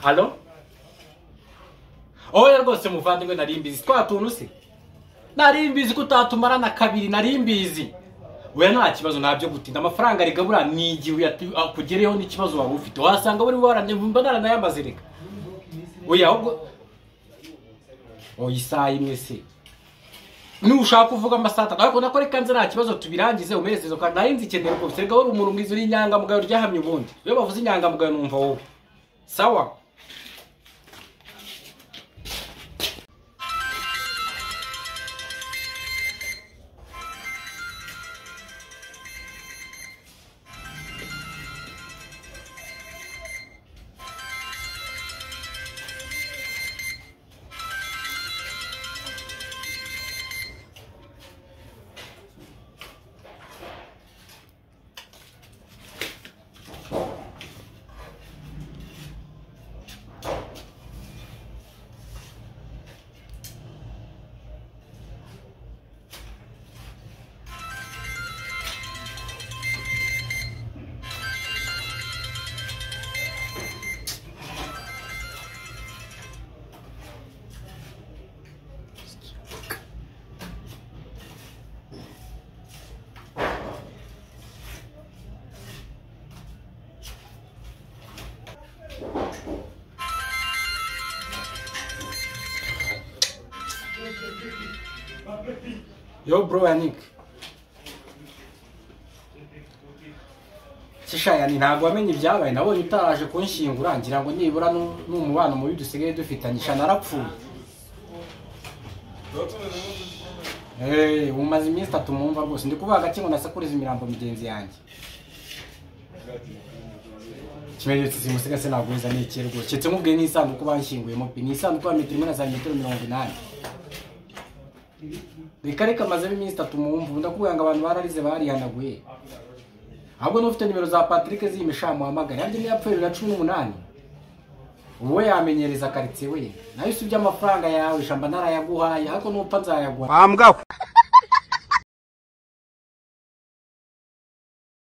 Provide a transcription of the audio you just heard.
Halo? Oya rwose muvandimwe narimbizi twatuntu se. Narimbizi kutatumarana kabiri narimbizi. Oya nta kibazo nabyo gutinda amafaranga rigabura nigiwe akugereho n'ikibazo waba ufite. Wasanga bari waranyumva naranayamaze reka. Oya ahubwo oya isaha imwe se. Ni ushaka kuvuga amasata ariko nakore kanze nta kibazo tubirangize umerezezo kandi narinzi ikeneye ko serega wari umuntu mwiza uri nyanga mugayo ryahamye ubundi. Iyo bavuze inyanga mugayo numva wowe. Sawa. Yo bro Yannick. Shisha yani ntago wamenye ibyabaye nabonye utaraje kunshingura ngira ngo nibura n'umubano mubi dusigaye dufitanyisha narapfuye. Umaze iminsi 3 mumva rwose ndi kuvuga gake ngo nasakuriza imirambo migenzi yanjye. Kimenyetso simusiga se nagwiza n'ikirgo. Cyetse mubwiye n'isanduku banshyinguyemo pe n'isanduku ya metero 1.80 Reka maze iminsi 3 mumva ndakubwira ngo abantu bararize barihanaguye. Ahubwo n'ufite nimero za Patrick zimishamu Uhamagawe yanjye yapfuye 2018. Uwo yamenyereza karitsiye we. Nayo usubye amafaranga yawe shamba narayaguhaye ariko nupfa nzayaguha.